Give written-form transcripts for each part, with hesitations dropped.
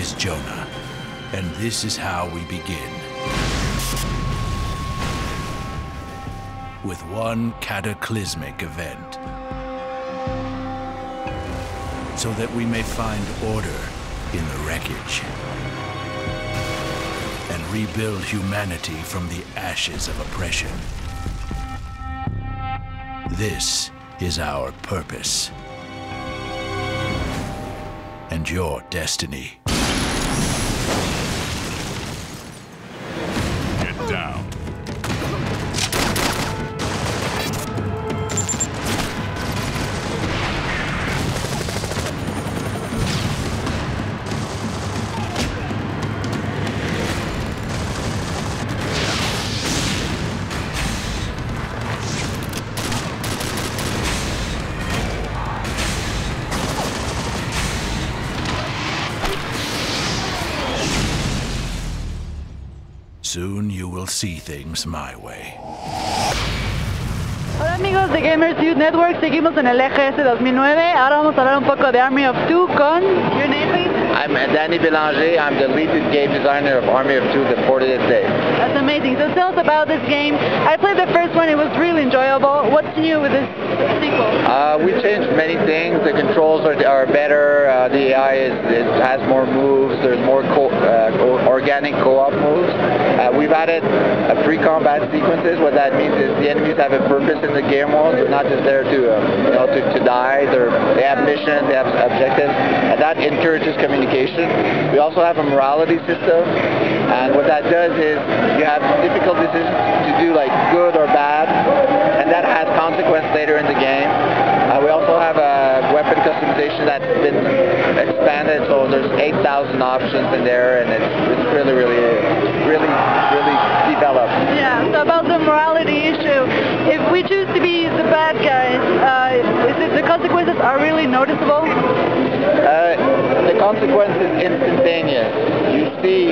is Jonah, and this is how we begin. With one cataclysmic event. So that we may find order in the wreckage. And rebuild humanity from the ashes of oppression. This is our purpose. And your destiny. Get down. Soon you will see things my way. Hola amigos de Gamers Youth Network, seguimos en el EGS 2009. Ahora vamos a hablar un poco de Army of Two con... Your name, please? I'm Danny Belanger. I'm the lead game designer of Army of Two, the 40th day. That's amazing. So tell us about this game. I played the first one, it was really enjoyable. What's new with this sequel? We changed many things. The controls are better. The AI has more moves. There's more organic co-op moves. We've added pre-combat sequences. What that means is the enemies have a purpose in the game world. They're not just there to die. They have missions, they have objectives, and that encourages communication. We also have a morality system, and what that does is you have difficult decisions to do, like good or bad, and that has consequence later in the game. We also have a weapon customization that's been expanded, so there's 8,000 options in there, and it's really developed. Yeah, so about the morality issue, if we choose to be the bad guys, the consequences are really noticeable? The consequence is instantaneous. You see,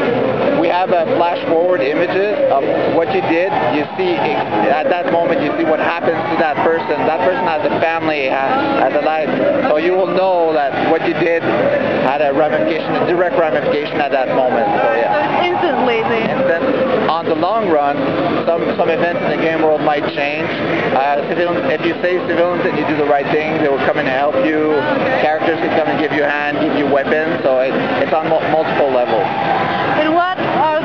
we have flash forward images of what you did. You see, at that moment, you see what happens to that person. That person has a family, has a life. So you will know that what you did had a direct ramification at that moment. So yeah. So it's instantly. Instant. On the long run, some events in the game world might change. If you save civilians and you do the right thing, they will come in and help you. Characters can come and give you a hand, give you weapons. So it's on multiple levels. And what are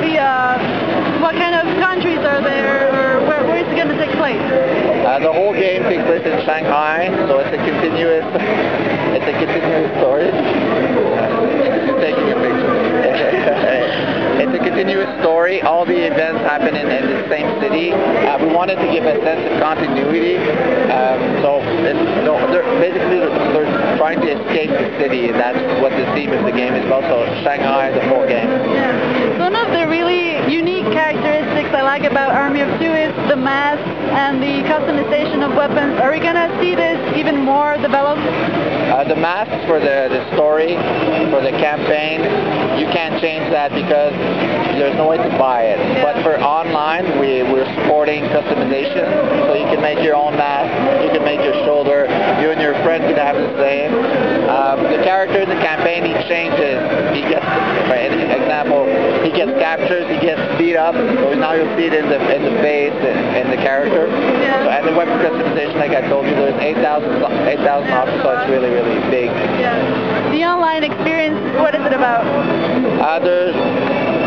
what kind of countries are there, or where is it going to take place? The whole game takes place in Shanghai, so it's a continuous story. Taking a picture. It's a continuous story. All the events happen in the same city. We wanted to give a sense of continuity. They're trying to escape the city, and that's what the theme of the game is about. So Shanghai, the whole game. Yeah. One of the really unique characteristics I like about Army of Two is the mask and the customization of weapons. Are we going to see this even more developed? The masks for the story, for the campaign, you can't change that because there's no way to buy it. Yeah. But for online, we're supporting customization, so you can make your own mask, you can make your shoulder, you and your friend can have the same. The character in the campaign, he changes. He gets, for example, he gets captured, he gets beat up, so now you'll see it in the face and the character. Yeah. So, and the weapon customization, like I told you, there's 8,000 options, so it's really big. Yeah. The online experience, what is it about?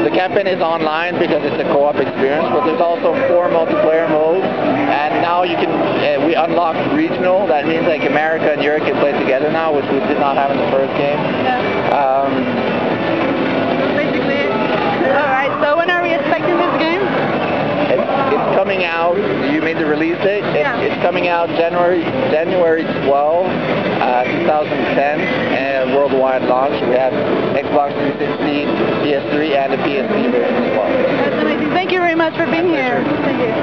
The campaign is online because it's a co-op experience, but there's also 4 multiplayer modes, and now you can, we unlocked regional. That means like America and Europe can play together now, which we did not have in the first game. Yeah. Basically, alright, so when are we expecting this game? It's coming out. You made the release date? It's coming out January 12, 2010, and worldwide launch. We have Xbox 360, PS3, and the PSP version as well. That's amazing. Thank you very much for being here. Thank you.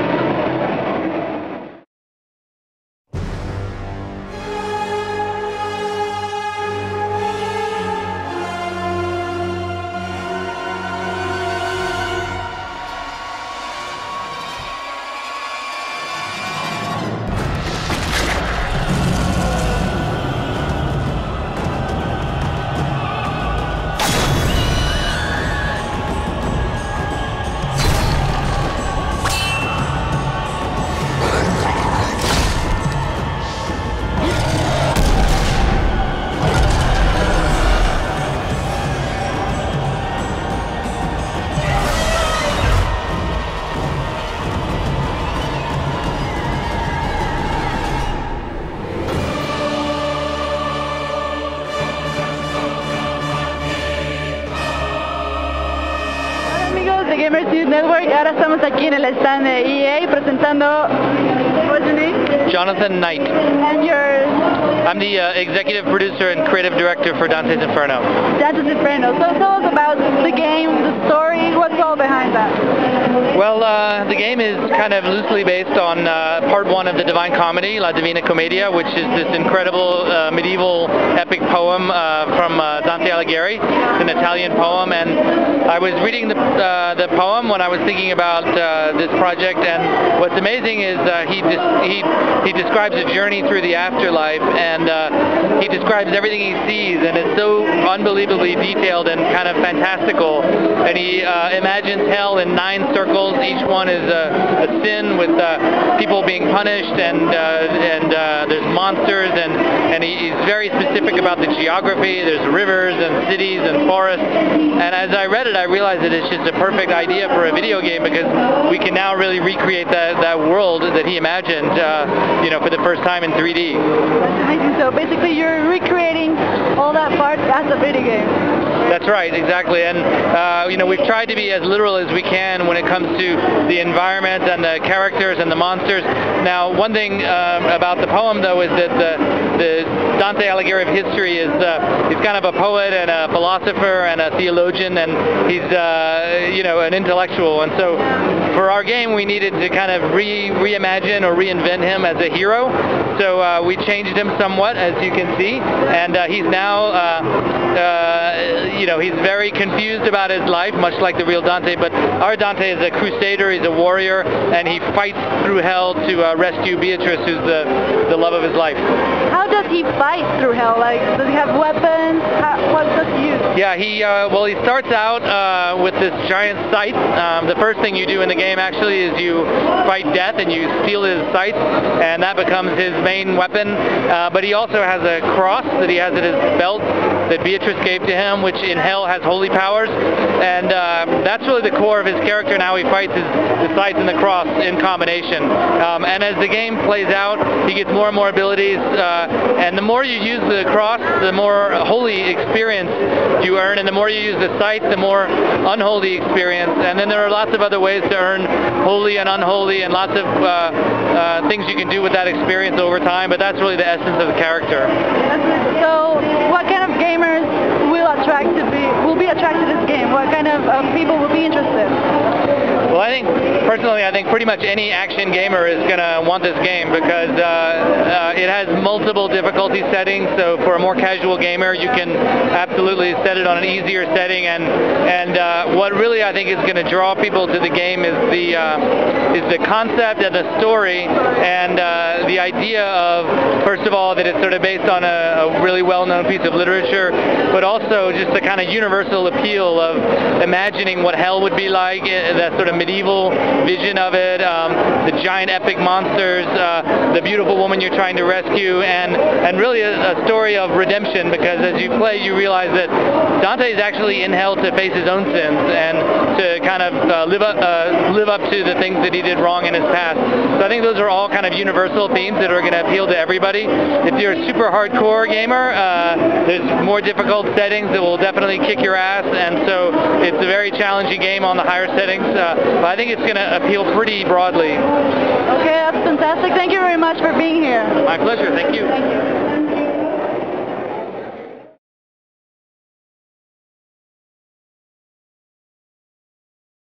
Network. Ahora estamos aquí en el stand de EA presentando. What's your name? Jonathan Knight. And your. I'm the executive producer and creative director for Dante's Inferno. Dante's Inferno. So tell us about the game, the story. What's all behind that? Well, the game is kind of loosely based on part one of the Divine Comedy, La Divina Commedia, which is this incredible medieval epic poem from Dante Alighieri. It's an Italian poem, and I was reading the poem when I was thinking about this project, and what's amazing is he describes a journey through the afterlife, and he describes everything he sees, and it's so unbelievably detailed and kind of fantastical, and he imagines hell in 9 circles. Each one is a sin with people being punished, and there's monsters, and he's very specific about the geography. There's rivers and cities and forests, and as I read it, I realized that it's just a perfect idea for a video game, because we can now really recreate that world that he imagined, for the first time in 3D. That's amazing. So basically, you're recreating all that part as a video game. That's right, exactly, and we've tried to be as literal as we can when it comes to the environment and the characters and the monsters. Now, one thing about the poem, though, is that the Dante Alighieri of history is he's kind of a poet and a philosopher and a theologian, and he's an intellectual, and so for our game we needed to kind of reimagine or reinvent him as a hero. So we changed him somewhat, as you can see, and he's now he's very confused about his life, much like the real Dante, but our Dante is a crusader, he's a warrior, and he fights through hell to rescue Beatrice, who's the love of his life. How does he fight through hell? Like, does he have weapons? What does he use? Yeah, he starts out with this giant scythe. The first thing you do in the game actually is you fight death and you steal his scythe, and that becomes his main weapon. But he also has a cross that he has at his belt that Beatrice gave to him, which in hell has holy powers, and that's really the core of his character and how he fights, is the scythe and the cross in combination. And as the game plays out, he gets more and more abilities, and the more you use the cross, the more holy experience you earn, and the more you use the scythe, the more unholy experience. And then there are lots of other ways to earn holy and unholy, and lots of things you can do with that experience over time, but that's really the essence of the character. So what kind of gamers will be attracted to this game? What kind of people will be interested? Well, personally, I think pretty much any action gamer is going to want this game, because it has multiple difficulty settings. So for a more casual gamer, you can absolutely set it on an easier setting, and what really I think is going to draw people to the game is the concept and the story, and the idea of, first of all, that it's sort of based on a really well-known piece of literature, but also just the kind of universal appeal of imagining what hell would be like, that sort of medieval vision of it, the giant epic monsters, the beautiful woman you're trying to rescue, and really a story of redemption, because as you play you realize that Dante is actually in hell to face his own sins and to kind of live up to the things that he did wrong in his past. So I think those are all kind of universal themes that are going to appeal to everybody. If you're a super hardcore gamer, there's more difficult settings that will definitely kick your ass, and so it's a very challenging game on the higher settings, but I think it's going to appeal pretty broadly. Okay, that's fantastic. Thank you very much for being here. My pleasure. Thank you. Thank you.